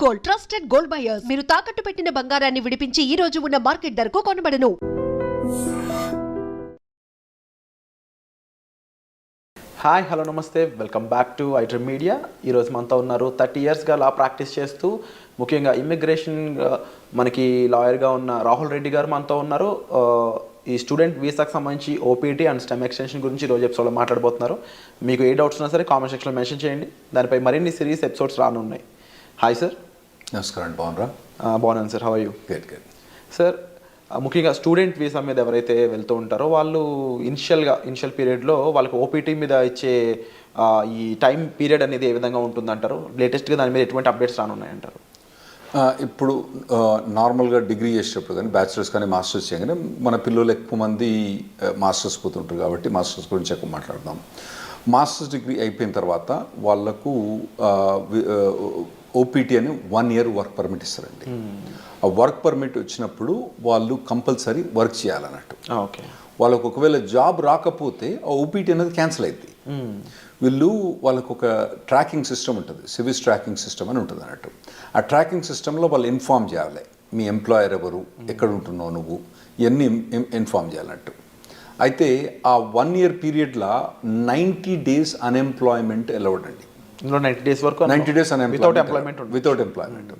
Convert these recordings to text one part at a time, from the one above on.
Gold, trusted gold buyers. మీరు తాకట్టు పెట్టిన బంగారాన్ని విడిపించి ఈ రోజు ఉన్న మార్కెట్ ధరకు కొనబడను. హాయ్, హలో, నమస్తే, welcome back to iDream media. ఈరోజు మనతో ఉన్నారు 30 ఇయర్స్గా లా ప్రాక్టీస్ చేస్తూ ముఖ్యంగా ఇమ్మిగ్రేషన్ మనకి లాయర్గా ఉన్న రాహుల్ రెడ్డి గారు మనతో ఉన్నారు. ఈ స్టూడెంట్ వీసాకు సంబంధించి ఓపీటీ అండ్ స్టెమ్ ఎక్స్టెన్షన్ గురించి ఈరోజు ఎపిసోడ్లో మాట్లాడబోతున్నారు. మీకు ఏ డౌట్స్ ఉన్నా సరే కామెంట్ సెక్షన్లో మెన్షన్ చేయండి. దానిపై మరిన్ని సిరీస్ ఎపిసోడ్స్ రానున్నాయి. Hi sir. నమస్కారం. బాగున్నారా? బాగున్నాను sir. How are you? Good. Sir, ముఖ్యంగా స్టూడెంట్ వీసా మీద ఎవరైతే వెళ్తూ ఉంటారో వాళ్ళు ఇనిషియల్ పీరియడ్లో వాళ్ళకి ఓపీటీ మీద ఇచ్చే ఈ టైం పీరియడ్ అనేది ఏ విధంగా ఉంటుందంటారు? లేటెస్ట్గా దాని మీద ఎటువంటి అప్డేట్స్ రానున్నాయంటారు? ఇప్పుడు నార్మల్గా డిగ్రీ చేసేటప్పుడు కానీ బ్యాచిలర్స్ కానీ మాస్టర్స్ చేయగానే మన పిల్లలు ఎక్కువ మంది మాస్టర్స్ పోతుంటారు కాబట్టి మాస్టర్స్ గురించి ఎక్కువ మాట్లాడదాం. మాస్టర్స్ డిగ్రీ అయిపోయిన తర్వాత వాళ్ళకు ఓపీటీ అని 1 year వర్క్ పర్మిట్ ఇస్తారండి. ఆ వర్క్ పర్మిట్ వచ్చినప్పుడు వాళ్ళు కంపల్సరీ వర్క్ చేయాలన్నట్టు. ఓకే. వాళ్ళకు ఒకవేళ జాబ్ రాకపోతే ఆ ఓపీటీ అనేది క్యాన్సిల్ అవుతుంది. వాళ్ళకు ఒక ట్రాకింగ్ సిస్టమ్ ఉంటుంది, సివిస్ ట్రాకింగ్ సిస్టమ్ అని ఉంటుంది అన్నట్టు. ఆ ట్రాకింగ్ సిస్టంలో వాళ్ళు ఇన్ఫామ్ చేయాలి, మీ ఎంప్లాయర్ ఎవరు, ఎక్కడ ఉంటున్నావు నువ్వు, ఇవన్నీ ఇన్ఫామ్ చేయాలన్నట్టు. అయితే ఆ 1 year పీరియడ్లో 90 days అన్ఎంప్లాయ్మెంట్ అలౌడ్ అండి. 90 days వరకు 90 days without employment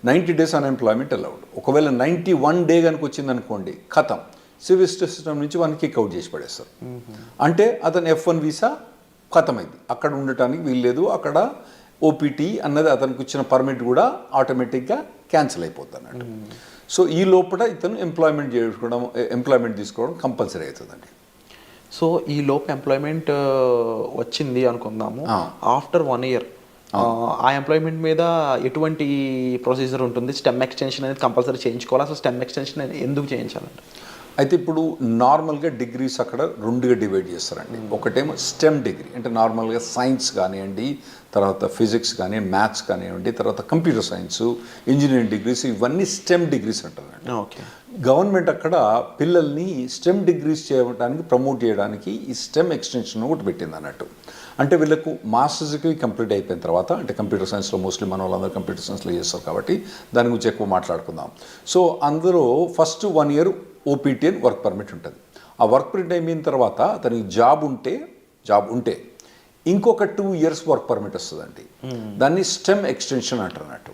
90 days unemployment allowed. ఒకవేళ 91 day కనుక వచ్చింది అనుకోండి, ఖతం, సివిల్ సిస్టమ్ నుంచి వన్ కిక్ అవుట్ చేసి పడేస్తారు. అంటే అతను F1 వీసా ఖతమైంది, అక్కడ ఉండటానికి వీల్లేదు, అక్కడ ఓపీటీ అన్నది అతనికి వచ్చిన పర్మిట్ కూడా ఆటోమేటిక్గా క్యాన్సిల్ అయిపోతుంది అన్నట్టు. సో ఈ లోపల ఇతను ఎంప్లాయ్మెంట్ తీసుకోవడం కంపల్సరీ అవుతుందండి. సో ఈ లోపు ఎంప్లాయ్మెంట్ వచ్చింది అనుకుందాము, ఆఫ్టర్ 1 year ఆ ఎంప్లాయ్మెంట్ మీద ఎటువంటి ప్రొసీజర్ ఉంటుంది? స్టెమ్ ఎక్స్టెన్షన్ అనేది కంపల్సరీ చేయించుకోవాలి. అసలు స్టెమ్ ఎక్స్టెన్షన్ ఎందుకు చేయించాలంటే? అయితే ఇప్పుడు నార్మల్గా డిగ్రీస్ అక్కడ 2గా డివైడ్ చేస్తారండి. ఒకటేమో స్టెమ్ డిగ్రీ అంటే నార్మల్గా సైన్స్ కానివ్వండి, తర్వాత ఫిజిక్స్ కానీ, మ్యాథ్స్ కానివ్వండి, తర్వాత కంప్యూటర్ సైన్స్, ఇంజనీరింగ్ డిగ్రీస్, ఇవన్నీ స్టెమ్ డిగ్రీస్ అంటారండి. ఓకే. గవర్నమెంట్ అక్కడ పిల్లల్ని స్టెమ్ డిగ్రీస్ చేయడానికి ప్రమోట్ చేయడానికి ఈ స్టెమ్ ఎక్స్టెన్షన్ ఒకటి పెట్టింది అన్నట్టు. అంటే వీళ్ళకు మాస్టర్స్ డిగ్రీ కంప్లీట్ అయిపోయిన తర్వాత, అంటే కంప్యూటర్ సైన్స్లో మోస్ట్లీ మన వాళ్ళందరూ కంప్యూటర్ సైన్స్లో చేస్తారు కాబట్టి దాని గురించి ఎక్కువ మాట్లాడుకుందాం. సో అందులో ఫస్ట్ 1 year ఓపీటీ అని వర్క్ పర్మిట్ ఉంటుంది. ఆ వర్క్ పర్మిట్ అయిపోయిన తర్వాత అతనికి జాబ్ ఉంటే ఇంకొక 2 years వర్క్ పర్మిట్ వస్తుందండి. దాన్ని స్టెమ్ ఎక్స్టెన్షన్ అంటారు అన్నట్టు.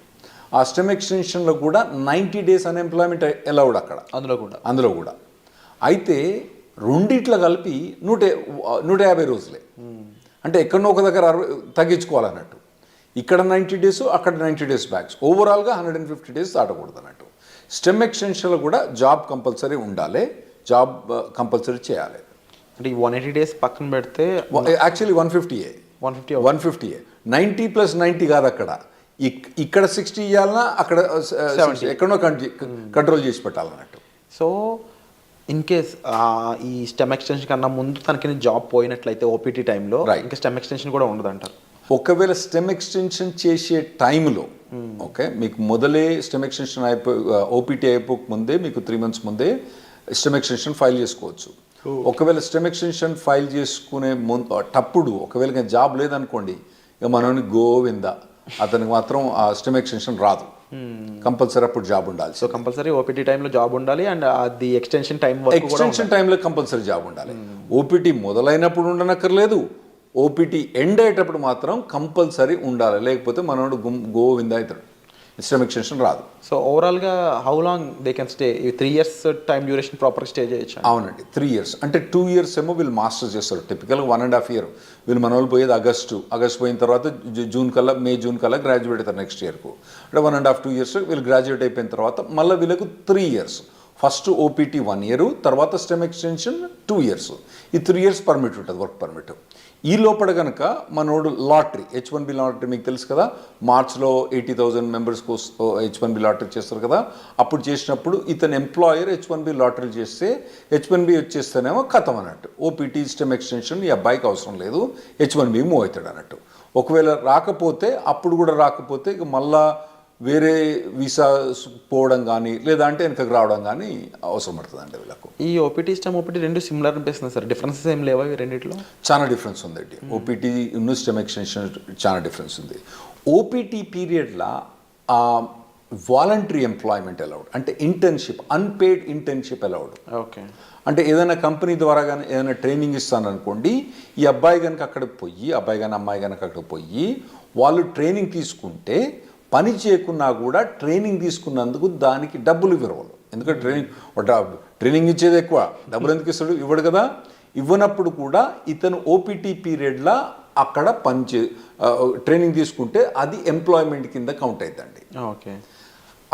ఆ స్టెమ్ ఎక్స్టెన్షన్లో కూడా 90 days అన్ఎంప్లాయ్మెంట్ అలౌడ్ అక్కడ, అందులో కూడా. అయితే రెండిట్లో కలిపి 150 రోజులే. అంటే ఎక్కడో ఒక దగ్గర తగ్గించుకోవాలన్నట్టు. ఇక్కడ 90 days, అక్కడ 90 days బ్యాక్స్, ఓవరాల్గా 150 days దాటకూడదు అన్నట్టు. స్టెమ్ ఎక్స్టెన్షన్లో కూడా జాబ్ కంపల్సరీ ఉండాలి, జాబ్ కంపల్సరీ చేయాలి. అంటే ఈ 180 days పక్కన పెడితే యాక్చువల్లీ 150 90 + 90 కాదు అక్కడ. ఇక్కడ 60 ఇవ్వాలన్నా అక్కడ 70 ఎక్కడో కంట్రోల్ చేసి పెట్టాలన్నట్టు. సో ఇన్ కేస్ ఈ స్టెమ్ ఎక్స్టెన్షన్ కన్నా ముందు తనకి జాబ్ పోయినట్లయితే ఓపీటీ టైంలో ఇంకా స్టెమ్ ఎక్స్టెన్షన్ కూడా ఉండదంటారు. ఒకవేళ స్టెమ్ ఎక్స్టెన్షన్ చేసే టైంలో ఓకే, మీకు మొదలే స్టెమ్ ఎక్స్టెన్షన్ ఓపీటీ అయిపోక ముందే మీకు 3 months ముందే స్టెమ్ ఎక్స్టెన్షన్ ఫైల్ చేసుకోవచ్చు. ఒకవేళ స్టెమ్ ఎక్స్టెన్షన్ ఫైల్ చేసుకునే తప్పుడు ఒకవేళ జాబ్ లేదనుకోండి, ఇక మనోని గోవింద, అతనికి మాత్రం ఆ స్టెమ్ ఎక్స్టెన్షన్ రాదు. కంపల్సరీ అప్పుడు జాబ్ ఉండాలి. సో కంపల్సరీ ఓపీటీ టైంలో జాబ్ ఉండాలి అండ్ అది ఎక్స్టెన్షన్ టైంలో కంపల్సరీ జాబ్ ఉండాలి. ఓపీటీ మొదలైనప్పుడు ఉండనక్కర్లేదు, ఓపీటీ ఎండ్ అయ్యేటప్పుడు మాత్రం కంపల్సరీ ఉండాలి, లేకపోతే మనోడు గోవింద అవుతాడు, స్టెమ్ ఎక్స్టెన్షన్ రాదు. సో ఓవరాల్గా how long they can stay? 3 years time duration proper stay చేయొచ్చు? అవునండి, 3 years. అంటే 2 years ఏమో వీళ్ళు మాస్టర్స్ చేస్తారు. టిపికల్గా 1.5 year వీళ్ళు మన వాళ్ళు పోయేది ఆగస్టు పోయిన తర్వాత మే జూన్ కల్లా గ్రాడ్యుయేట్ అవుతారు నెక్స్ట్ ఇయర్కు. అంటే 1.5-2 years వీళ్ళు గ్రాడ్యుయేట్ అయిపోయిన తర్వాత మళ్ళీ వీళ్ళకు 3 years. ఫస్ట్ ఓపీటీ 1 year, తర్వాత స్టెమ్ ఎక్స్టెన్షన్ 2 years. ఈ 3 years పర్మిట్ ఉంటుంది, వర్క్ పర్మిట్. ఈ లోపల కనుక మనోడు లాటరీ, H1B లాటరీ మీకు తెలుసు కదా, మార్చ్లో 80,000 members H1B లాటరీ చేస్తారు కదా. అప్పుడు చేసినప్పుడు ఇతను ఎంప్లాయర్ H1B లాటరీ చేస్తే H1B వచ్చేస్తేనేమో ఖతం అన్నట్టు. ఓపీటీ స్టెమ్ ఎక్స్టెన్షన్ ఈ అబ్బాయికి అవసరం లేదు, H1B మూవ్ అవుతాడు అన్నట్టు. ఒకవేళ రాకపోతే, అప్పుడు కూడా రాకపోతే ఇక మళ్ళా వేరే వీసా పోవడం కానీ లేదా అంటే వెనకకు రావడం కానీ అవసరం పడుతుంది అండి వీళ్ళకు. ఈ ఓపీటీ స్టెమ్ ఓపీటీ రెండు సిమిలర్ అనిపిస్తుంది సార్, డిఫరెన్సెస్ ఏం లేవా ఈ రెండిట్లో? చాలా డిఫరెన్స్ ఉందండి. ఓపీటీ స్టెమ్ ఎక్స్టెన్షన్ చాలా డిఫరెన్స్ ఉంది. ఓపీటీ పీరియడ్లో వాలంటరీ ఎంప్లాయ్మెంట్ అలౌడ్, అంటే internship, unpaid internship allowed. Okay. అంటే ఏదైనా కంపెనీ ద్వారా కానీ ఏదైనా ట్రైనింగ్ ఇస్తాను అనుకోండి, ఈ అబ్బాయి కనుక అక్కడికి పోయి, అబ్బాయి కానీ అమ్మాయి కనుక అక్కడికి పోయి వాళ్ళు ట్రైనింగ్ తీసుకుంటే పని చేయకున్నా కూడా ట్రైనింగ్ తీసుకున్నందుకు దానికి డబ్బులు ఇవ్వరు. ఎందుకంటే ట్రైనింగ్ ఇచ్చేది ఎక్కువ, డబ్బులు ఎందుకు ఇస్తాడు? ఇవ్వడు కదా. ఇవ్వనప్పుడు కూడా ఇతను ఓపీటీ పీరియడ్లా అక్కడ ట్రైనింగ్ తీసుకుంటే అది ఎంప్లాయ్మెంట్ కింద కౌంట్ అవుతుందండి. ఓకే.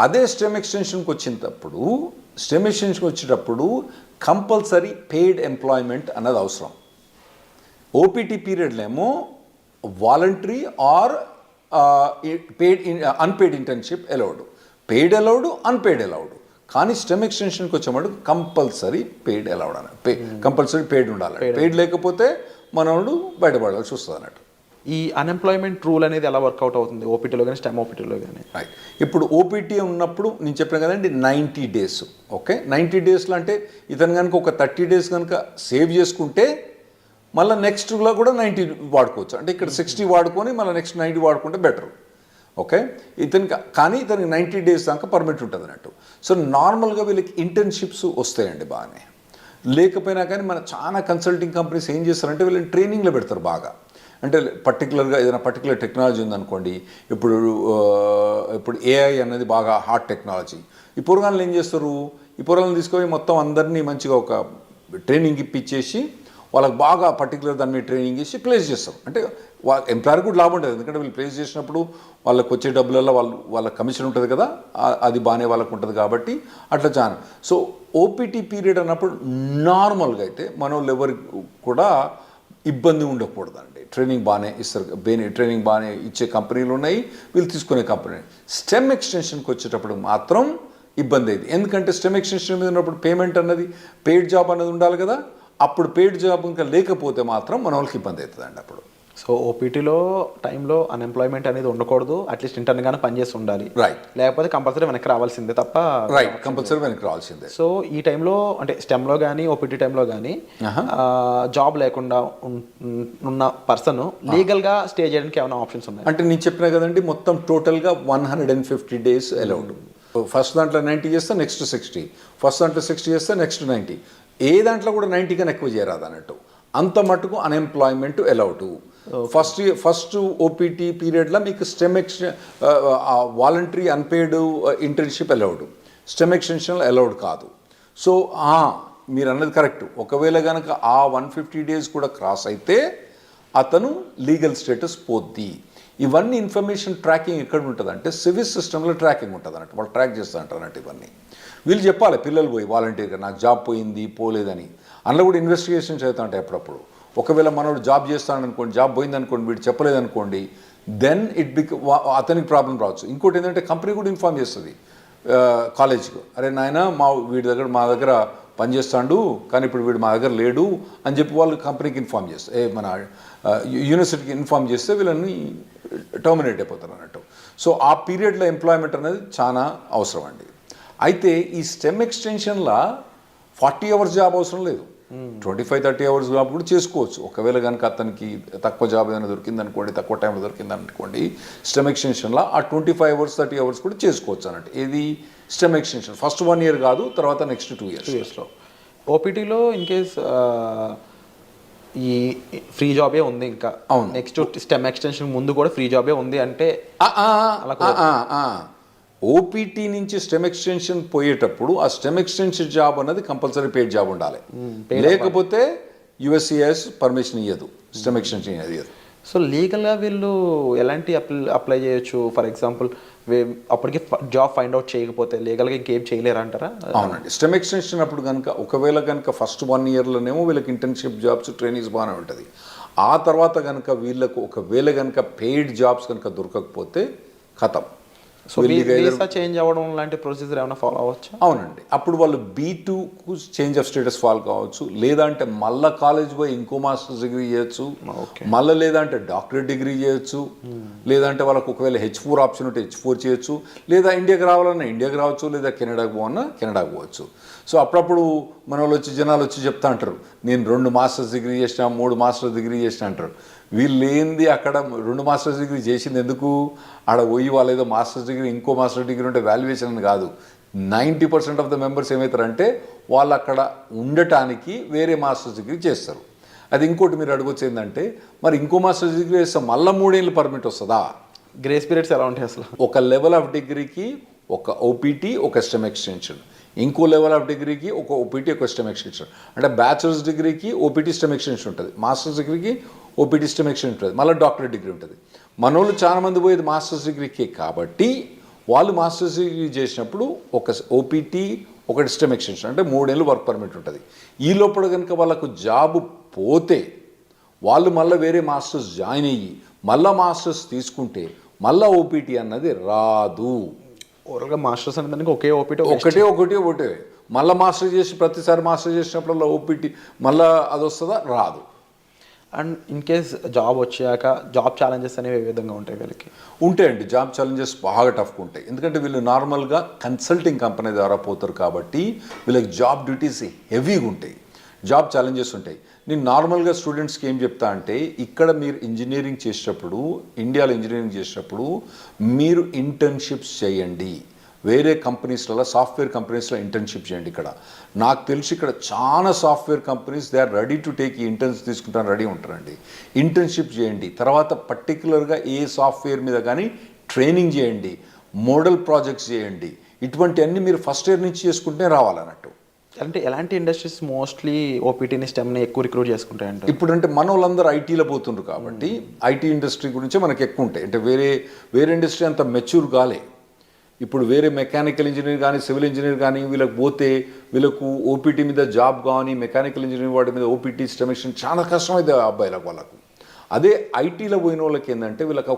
అదే స్టెమ్ ఎక్స్టెన్షన్కి వచ్చేటప్పుడు కంపల్సరీ పెయిడ్ ఎంప్లాయ్మెంట్ అన్నది అవసరం. ఓపీటీ పీరియడ్లో ఏమో voluntary or unpaid internship allowed, paid allowed, unpaid allowed. కానీ స్టెమ్ ఎక్స్టెన్షన్కి వచ్చేవాడు కంపల్సరీ పెయిడ్ అలౌడ్ అని, కంపల్సరీ పెయిడ్ ఉండాలి. పెయిడ్ లేకపోతే మనోడు బయటపడాల్సి వస్తుంది అన్నట్టు. ఈ అన్ఎంప్లాయ్మెంట్ రూల్ అనేది ఎలా వర్కౌట్ అవుతుంది ఓపీటీలో కానీ స్టెమ్ ఓపీటీలో కానీ? రైట్. ఇప్పుడు ఓపీటీ ఉన్నప్పుడు నేను చెప్పాను కదండి 90 days. ఓకే, 90 daysలో అంటే ఇతను కనుక ఒక 30 days కనుక సేవ్ చేసుకుంటే మళ్ళీ నెక్స్ట్లో కూడా 90 వాడుకోవచ్చు. అంటే ఇక్కడ 60 వాడుకొని మళ్ళీ నెక్స్ట్ 90 వాడుకుంటే బెటర్. ఓకే, కానీ ఇతనికి 90 days దాకా పర్మిట్ ఉంటుంది అన్నట్టు. సో నార్మల్గా వీళ్ళకి ఇంటర్న్షిప్స్ వస్తాయండి బాగానే. లేకపోయినా కానీ మన చాలా కన్సల్టింగ్ కంపెనీస్ ఏం చేస్తారంటే వీళ్ళని ట్రైనింగ్లో పెడతారు బాగా. అంటే పర్టికులర్గా ఏదైనా పర్టికులర్ టెక్నాలజీ ఉందనుకోండి, ఇప్పుడు ఏఐ అనేది బాగా హాట్ టెక్నాలజీ. ఈ పూర్వకాలంలో ఏం చేస్తారు, ఈ పూర్వకాలను తీసుకొని మొత్తం అందరినీ మంచిగా ఒక ట్రైనింగ్ ఇప్పించేసి వాళ్ళకి బాగా పర్టికులర్ దాని మీద ట్రైనింగ్ చేసి ప్లేస్ చేస్తాం. అంటే ఎంప్లాయర్ కూడా లాభం ఉంటుంది, ఎందుకంటే వీళ్ళు ప్లేస్ చేసినప్పుడు వాళ్ళకి వచ్చే డబ్బులలో వాళ్ళ కమిషన్ ఉంటుంది కదా, అది బాగానే వాళ్ళకు ఉంటుంది కాబట్టి అట్లా చాలా. సో ఓపీటీ పీరియడ్ అన్నప్పుడు నార్మల్గా అయితే మన వాళ్ళు ఎవరికి కూడా ఇబ్బంది ఉండకూడదండి. ట్రైనింగ్ బాగానే ఇస్తారు, ట్రైనింగ్ బాగానే ఇచ్చే కంపెనీలు ఉన్నాయి, వీళ్ళు తీసుకునే కంపెనీ. స్టెమ్ ఎక్స్టెన్షన్కి వచ్చేటప్పుడు మాత్రం ఇబ్బంది అయింది. ఎందుకంటే స్టెమ్ ఎక్స్టెన్షన్ మీద ఉన్నప్పుడు పేమెంట్ అన్నది, పెయిడ్ జాబ్ అన్నది ఉండాలి కదా. అప్పుడు పెయిడ్ జాబ్ ఇంకా లేకపోతే మాత్రం మన వాళ్ళకి ఇబ్బంది అవుతుందండి అప్పుడు. సో ఓపీటీలో టైంలో అన్ఎంప్లాయ్మెంట్ అనేది ఉండకూడదు, అట్లీస్ట్ ఇంటర్న్గానే పనిచేసి ఉండాలి. రైట్. లేకపోతే కంపల్సరీ వెనక్కి రావాల్సిందే తప్ప. రైట్, కంపల్సరీ వెనక్కి రావాల్సిందే. సో ఈ టైంలో అంటే స్టెమ్లో కానీ ఓపీటీ టైంలో కానీ జాబ్ లేకుండా ఉన్న పర్సన్ లీగల్గా స్టే చేయడానికి ఏమైనా ఆప్షన్స్ ఉన్నాయి? అంటే నేను చెప్పినా కదండి, మొత్తం టోటల్గా 150 days అలౌడ్. ఫస్ట్ దాంట్లో 90 చేస్తే నెక్స్ట్ 60, ఫస్ట్ దాంట్లో 60 చేస్తే నెక్స్ట్ 90. ఏ దాంట్లో కూడా 90 కన్నా ఎక్కువ చేయరాదు అన్నట్టు. అంత మటుకు అన్ఎంప్లాయ్మెంట్ అలౌడ్. ఫస్ట్ ఓపీటీ పీరియడ్లో మీకు stem voluntary unpaid internship allowed, stem extension allowed కాదు. సో మీరు అన్నది కరెక్ట్. ఒకవేళ కనుక ఆ 150 days కూడా క్రాస్ అయితే అతను లీగల్ స్టేటస్ పోద్ది. ఇవన్నీ ఇన్ఫర్మేషన్ ట్రాకింగ్ ఎక్కడ ఉంటుంది అంటే సివిల్ సిస్టంలో ట్రాకింగ్ ఉంటుంది అన్నట్టు. వాళ్ళు ట్రాక్ చేస్తూ ఉంటారు అన్నట్టు. ఇవన్నీ వీళ్ళు చెప్పాలి, పిల్లలు పోయి వాలంటీర్గా నాకు జాబ్ పోయింది పోలేదని. అందులో కూడా ఇన్వెస్టిగేషన్స్ అవుతూ ఉంటాయి అప్పుడప్పుడు. ఒకవేళ మనోడు జాబ్ చేస్తాడనుకోండి, జాబ్ పోయిందనుకోండి, వీడు చెప్పలేదనుకోండి, దెన్ అతనికి ప్రాబ్లం రావచ్చు. ఇంకోటి ఏంటంటే కంపెనీ కూడా ఇన్ఫార్మ్ చేస్తుంది కాలేజ్కు, అరే నాయన మా దగ్గర పనిచేస్తాడు కానీ ఇప్పుడు వీడు మా దగ్గర లేడు అని చెప్పి వాళ్ళు కంపెనీకి ఇన్ఫార్మ్ చేస్తారు, మన యూనివర్సిటీకి ఇన్ఫార్మ్ చేస్తే వీళ్ళని టర్మినేట్ అయిపోతారు అన్నట్టు. సో ఆ పీరియడ్లో ఎంప్లాయ్మెంట్ అనేది చాలా అవసరం అండి. అయితే ఈ స్టెమ్ ఎక్స్టెన్షన్లో 40 hours జాబ్ అవసరం లేదు, 25-30 hours జాబ్ కూడా చేసుకోవచ్చు. ఒకవేళ కనుక అతనికి తక్కువ జాబ్ ఏదైనా దొరికిందనుకోండి, తక్కువ టైంలో దొరికిందనుకోండి, స్టెమ్ ఎక్స్టెన్షన్లో ఆ 25 hours 30 hours కూడా చేసుకోవచ్చు అన్నట్టు. ఇది స్టెమ్ ఎక్స్టెన్షన్ ఫస్ట్ 1 year కాదు, తర్వాత నెక్స్ట్ 2 yearsలో. ఓపీటీలో ఇన్ కేస్ ఈ ఫ్రీ జాబే ఉంది, ఇంకా అవును, నెక్స్ట్ స్టెమ్ ఎక్స్టెన్షన్ ముందు కూడా ఫ్రీ జాబే ఉంది అంటే ఓపీటీ నుంచి స్టెమ్ ఎక్స్టెన్షన్ పోయేటప్పుడు ఆ స్టెమ్ ఎక్స్టెన్షన్ జాబ్ అన్నది కంపల్సరీ పెయిడ్ జాబ్ ఉండాలి. లేకపోతే యుఎస్సిఎస్ పర్మిషన్ ఇవ్వదు, స్టెమ్ ఎక్స్టెన్షన్ ఇవ్వదు. సో లీగల్గా వీళ్ళు ఎలాంటి అప్లై చేయొచ్చు? ఫర్ ఎగ్జాంపుల్ అప్పటికి జాబ్ ఫైండ్ అవుట్ చేయకపోతే లీగల్గా ఇంకేం చేయలేరు అంటారా? అవునండి. స్టెమ్ ఎక్స్టెన్షన్ అప్పుడు కనుక ఒకవేళ కనుక ఫస్ట్ 1 yearలోనేమో వీళ్ళకి ఇంటర్న్షిప్ జాబ్స్ ట్రైనింగ్స్ బాగానే ఉంటుంది. ఆ తర్వాత కనుక వీళ్ళకు ఒకవేళ కనుక పెయిడ్ జాబ్స్ కనుక దొరకకపోతే ఖతం. సో వీసా చేంజ్ అవ్వడం లాంటి ప్రొసీజర్ ఏమైనా ఫాలో అవ్వచ్చు? అవునండి. అప్పుడు వాళ్ళు B2కు చేంజ్ ఆఫ్ స్టేటస్ ఫాలో కావచ్చు, లేదంటే మళ్ళీ కాలేజ్ పోయి ఇంకో మాస్టర్స్ డిగ్రీ చేయొచ్చు, మళ్ళీ లేదంటే డాక్టరేట్ డిగ్రీ చేయొచ్చు, లేదంటే వాళ్ళకు ఒకవేళ H4 ఆప్షన్ ఉంటే H4 చేయొచ్చు, లేదా ఇండియాకి రావాలన్నా ఇండియాకి రావచ్చు, లేదా కెనడాకి పోవన్నా కెనడాకి పోవచ్చు. సో అప్పుడప్పుడు మన వాళ్ళు జనాలు వచ్చి చెప్తా అంటారు, నేను 2 మాస్టర్స్ డిగ్రీ చేసిన, 3 మాస్టర్స్ డిగ్రీ చేసిన అంటారు. వీళ్ళు ఏంది అక్కడ 2 మాస్టర్స్ డిగ్రీ చేసింది ఎందుకు? ఆడ పోయి వాళ్ళు ఏదో మాస్టర్స్ డిగ్రీ ఇంకో మాస్టర్ డిగ్రీ ఉంటే వాల్యుయేషన్ అని కాదు. 90% ఆఫ్ ద మెంబర్స్ ఏమవుతారంటే వాళ్ళు అక్కడ ఉండటానికి వేరే మాస్టర్స్ డిగ్రీ చేస్తారు. అది ఇంకోటి మీరు అడగొచ్చు ఏంటంటే, మరి ఇంకో మాస్టర్స్ డిగ్రీ చేస్తే మళ్ళీ 3 ఏళ్ళు పర్మిట్ వస్తుందా? గ్రేస్ పీరియడ్స్ ఎలా ఉంటాయి అసలు? ఒక లెవెల్ ఆఫ్ డిగ్రీకి ఒక ఓపీటీ, ఒక స్టెమ్ ఎక్స్టెన్షన్, ఇంకో లెవెల్ ఆఫ్ డిగ్రీకి ఒక ఓపీటీ, ఒక స్టెమ్ ఎక్స్టెన్షన్. అంటే బ్యాచిలర్స్ డిగ్రీకి ఓపీటీ స్టెమ్ ఎక్స్టెన్షన్ ఉంటుంది, మాస్టర్స్ డిగ్రీకి ఓపీటీ స్టెమ్ ఎక్స్టెన్షన్ ఉంటుంది, మళ్ళీ డాక్టరేట్ డిగ్రీ ఉంటుంది. మనోళ్ళు చాలామంది పోయేది మాస్టర్స్ డిగ్రీకి కాబట్టి వాళ్ళు మాస్టర్స్ డిగ్రీ చేసినప్పుడు ఒక ఓపీటీ, ఒకటి స్టెమ్ ఎక్స్టెన్షన్, అంటే 3 ఏళ్ళు వర్క్ పర్మిట్ ఉంటుంది. ఈ లోపల కనుక వాళ్ళకు జాబ్ పోతే వాళ్ళు మళ్ళీ వేరే మాస్టర్స్ జాయిన్ అయ్యి మళ్ళీ మాస్టర్స్ తీసుకుంటే మళ్ళీ ఓపీటీ అన్నది రాదు. ఓవరాల్గా మాస్టర్స్ అనే దానికి ఒకే ఓపీటీ ఒకటే మళ్ళీ మాస్టర్ చేసి ప్రతిసారి మాస్టర్ చేసినప్పుడల్లా ఓపీటీ మళ్ళీ అది వస్తుందా? రాదు. అండ్ ఇన్ కేస్ జాబ్ వచ్చాక జాబ్ ఛాలెంజెస్ అనేవి ఏ విధంగా ఉంటాయి వీళ్ళకి? ఉంటాయండి, జాబ్ ఛాలెంజెస్ బాగా టఫ్గా ఉంటాయి. ఎందుకంటే వీళ్ళు నార్మల్గా కన్సల్టింగ్ కంపెనీ ద్వారా పోతారు కాబట్టి వీళ్ళకి జాబ్ డ్యూటీస్ హెవీగా ఉంటాయి, జాబ్ ఛాలెంజెస్ ఉంటాయి. నేను నార్మల్గా స్టూడెంట్స్కి ఏం చెప్తా అంటే, ఇక్కడ మీరు ఇంజనీరింగ్ చేసేటప్పుడు, ఇండియాలో ఇంజనీరింగ్ చేసేటప్పుడు మీరు ఇంటర్న్షిప్స్ చేయండి. వేరే కంపెనీస్లలో, సాఫ్ట్వేర్ కంపెనీస్లో ఇంటర్న్షిప్ చేయండి. ఇక్కడ నాకు తెలిసి ఇక్కడ చాలా software companies they are ready to take ఈ ఇంటర్న్స్ తీసుకుంటాను రెడీ ఉంటారండి. ఇంటర్న్షిప్ చేయండి, తర్వాత పర్టికులర్గా ఏ సాఫ్ట్వేర్ మీద కానీ ట్రైనింగ్ చేయండి, మోడల్ ప్రాజెక్ట్స్ చేయండి. ఇటువంటివన్నీ మీరు ఫస్ట్ ఇయర్ నుంచి చేసుకుంటే రావాలన్నట్టు. అంటే ఎలాంటి ఇండస్ట్రీస్ మోస్ట్లీ ఓపీటీని స్టెమ్ని ఎక్కువ రిక్రూట్ చేసుకుంటాయంటే? ఇప్పుడంటే మన వాళ్ళందరూ ఐటీలో పోతుండ్రు కాబట్టి ఐటీ ఇండస్ట్రీ గురించే మనకి ఎక్కువ ఉంటాయి. అంటే వేరే ఇండస్ట్రీ అంత మెచ్యూర్ కాలే. ఇప్పుడు వేరే మెకానికల్ ఇంజనీర్ కానీ, సివిల్ ఇంజనీర్ కానీ వీళ్ళకి పోతే వీళ్ళకు ఓపీటీ మీద జాబ్ కానీ, మెకానికల్ ఇంజనీర్ వాటి మీద ఓపీటీ స్టెమిషన్ చాలా కష్టమైంది అబ్బాయిలకు వాళ్ళకు. అదే ఐటీలో పోయిన వాళ్ళకి ఏంటంటే వీళ్ళకి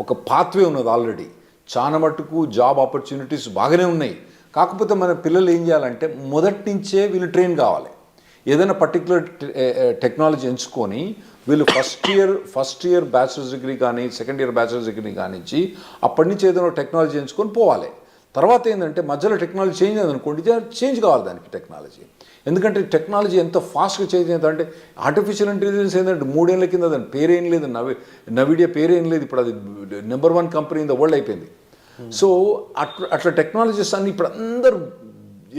ఒక పాత్వే ఉన్నది ఆల్రెడీ. చాలా మటుకు జాబ్ ఆపర్చునిటీస్ బాగానే ఉన్నాయి. కాకపోతే మన పిల్లలు ఏం చేయాలంటే మొదటి నుంచే వీళ్ళు ట్రైన్ కావాలి. ఏదైనా పర్టికులర్ టెక్నాలజీ ఎంచుకొని వీళ్ళు ఫస్ట్ ఇయర్ బ్యాచిలర్స్ డిగ్రీ కానీ, సెకండ్ ఇయర్ బ్యాచిలర్స్ డిగ్రీ కానించి అప్పటి నుంచి ఏదైనా టెక్నాలజీ ఎంచుకొని పోవాలి. తర్వాత ఏంటంటే మధ్యలో టెక్నాలజీ చేంజ్ అయిందనుకోండి, చేంజ్ కావాలి దానికి టెక్నాలజీ. ఎందుకంటే టెక్నాలజీ ఎంత ఫాస్ట్గా చేంజ్ అవుతుందంటే, ఆర్టిఫిషియల్ ఇంటెలిజెన్స్ ఏంటంటే 3 ఏళ్ల కింద దాని పేరేం లేదు, నవిడియా పేరేం లేదు. ఇప్పుడు అది number 1 company in the world అయిపోయింది. సో అట్లా టెక్నాలజీస్ అన్ని ఇప్పుడు అందరూ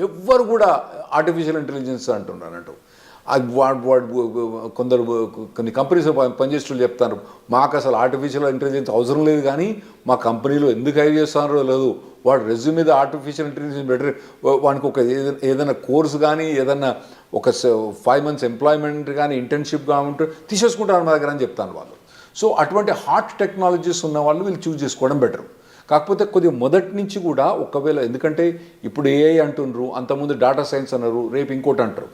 ఎవ్వరు కూడా ఆర్టిఫిషియల్ ఇంటెలిజెన్స్ అంటున్నారు అన్నట్టు. కొన్ని కంపెనీస్ పనిచేస్తూ చెప్తారు, మాకు అసలు ఆర్టిఫిషియల్ ఇంటెలిజెన్స్ అవసరం లేదు, కానీ మా కంపెనీలో ఎందుకు హైర్ చేస్తున్నారో లేదు, వాడు రెజ్యూమ్ మీద ఆర్టిఫిషియల్ ఇంటెలిజెన్స్ బెటర్, వానికి ఒక ఏదైనా కోర్స్ కానీ, ఏదైనా ఒక 5 months ఎంప్లాయ్మెంట్ కానీ, ఇంటర్న్షిప్ కానీ ఉంటే తీసేసుకుంటారు మా దగ్గర అని చెప్తాను వాళ్ళు. సో అటువంటి హాట్ టెక్నాలజీస్ ఉన్న వాళ్ళు వీళ్ళు చూస్ చేసుకోవడం బెటర్. కాకపోతే కొద్దిగా మొదటి నుంచి కూడా ఒకవేళ, ఎందుకంటే ఇప్పుడు ఏఐ అంటున్నారు, అంతకుముందు డేటా సైన్స్ అన్నారు, రేపు ఇంకోటి అంటారు.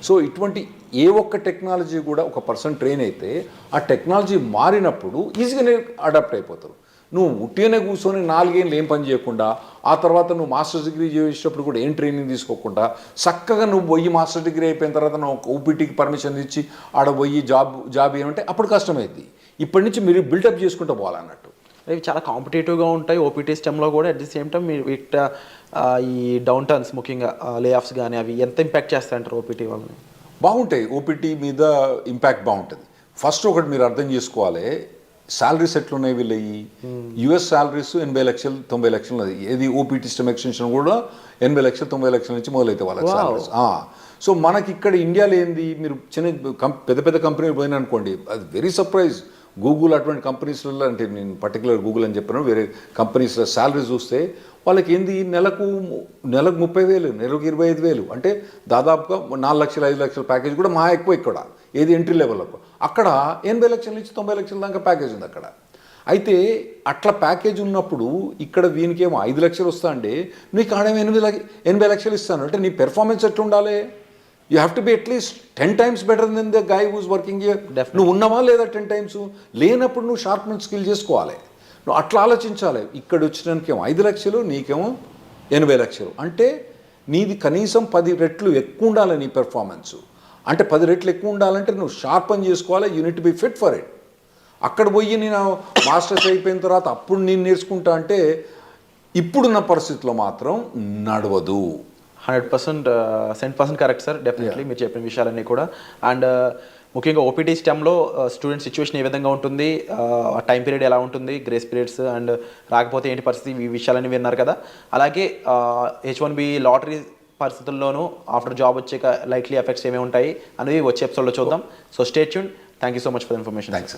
సో ఇటువంటి ఏ ఒక్క టెక్నాలజీ కూడా ఒక పర్సన్ ట్రైన్ అయితే ఆ టెక్నాలజీ మారినప్పుడు ఈజీగానే అడాప్ట్ అయిపోతారు. నువ్వు ఉట్టిగానే కూర్చొని 4 ఏళ్ళు ఏం పని చేయకుండా, ఆ తర్వాత నువ్వు మాస్టర్స్ డిగ్రీ చేసేటప్పుడు కూడా ఏం ట్రైనింగ్ తీసుకోకుండా చక్కగా నువ్వు పోయి మాస్టర్ డిగ్రీ అయిపోయిన తర్వాత నువ్వు ఓపీటీకి పర్మిషన్ ఇచ్చి ఆడ పోయి జాబ్ ఏమంటే అప్పుడు కష్టమైంది. ఇప్పటి నుంచి మీరు బిల్డప్ చేసుకుంటూ పోవాలన్నట్టు. ఇవి చాలా కాంపిటేటివ్గా ఉంటాయి ఓపీటీ స్టెమ్లో కూడా. అట్ ది సేమ్ టైం మీరు ఈ డౌన్ టర్న్స్, ముఖ్యంగా లే ఆఫ్స్ కానీ అవి ఎంత ఇంపాక్ట్ చేస్తాయంటారు ఓపీటీ వాళ్ళని? బాగుంటాయి, ఓపీటీ మీద ఇంపాక్ట్ బాగుంటుంది. ఫస్ట్ ఒకటి మీరు అర్థం చేసుకోవాలి, శాలరీస్ ఎట్లున్నాయి వీళ్ళవి. యుఎస్ శాలరీస్ 80 లక్షలు 90 లక్షలు. ఏది ఓపీటీ స్టెమ్ ఎక్స్టెన్షన్ కూడా 80 లక్షలు 90 లక్షల నుంచి మొదలైతే వాళ్ళకి శాలరీస్. సో మనకి ఇక్కడ ఇండియాలో ఏంది, మీరు పెద్ద కంపెనీలు పోయినా అనుకోండి, అది వెరీ సర్ప్రైజ్. గూగుల్ అటువంటి కంపెనీస్లలో, అంటే నేను పర్టికులర్ గూగుల్ అని చెప్పాను, వేరే కంపెనీస్లో శాలరీ చూస్తే వాళ్ళకి ఏంది నెలకు 30,000, నెలకు 25,000, అంటే దాదాపుగా 4 లక్షలు 5 లక్షల ప్యాకేజ్ కూడా మా ఎక్కువ ఇక్కడ. ఏది ఎంట్రీ లెవెల్లో అక్కడ 80 లక్షల నుంచి 90 లక్షల దాకా ప్యాకేజ్ ఉంది అక్కడ. అయితే అట్లా ప్యాకేజ్ ఉన్నప్పుడు ఇక్కడ వీనికేమో 5 లక్షలు వస్తా అంటే నీకు ఆడ 80 లక్షలు ఇస్తాను అంటే నీ పెర్ఫార్మెన్స్ ఎట్లా ఉండాలి? You have to be at least 10 times better than the guy who's working here. నువ్వు ఉన్నావా లేదా 10 times? లేనప్పుడు నువ్వు షార్ప్మెంట్ స్కిల్ చేసుకోవాలి. నువ్వు అట్లా ఆలోచించాలి. ఇక్కడ వచ్చినానికేమో 5 లక్షలు, నీకేమో 80 లక్షలు, అంటే నీది కనీసం 10 రెట్లు ఎక్కువ ఉండాలి నీ పెర్ఫార్మెన్స్. అంటే 10 రెట్లు ఎక్కువ ఉండాలంటే నువ్వు షార్ప్ అని చేసుకోవాలి. Unit be fit for it. అక్కడ పోయి నేను మాస్టర్స్ అయిపోయిన తర్వాత అప్పుడు నేను నేర్చుకుంటా అంటే ఇప్పుడున్న పరిస్థితిలో మాత్రం నడవదు. 100% కరెక్ట్ సార్, డెఫినెట్లీ మీరు చెప్పిన విషయాలన్నీ కూడా. అండ్ ముఖ్యంగా ఓపీటీ స్టెమ్లో స్టూడెంట్ సిచ్యువేషన్ ఏ విధంగా ఉంటుంది, టైం పీరియడ్ ఎలా ఉంటుంది, గ్రేస్ పీరియడ్స్ అండ్ రాకపోతే ఏంటి పరిస్థితి, ఈ విషయాలన్నీ విన్నారు కదా. అలాగే H1B లాటరీ పరిస్థితుల్లోనూ ఆఫ్టర్ జాబ్ వచ్చాక లైక్లీ ఎఫెక్ట్స్ ఏమేమి ఉంటాయి అనేది వచ్చే ఎపిసోడ్లో చూద్దాం. So stay tune. Thank you so much for information. Thanks.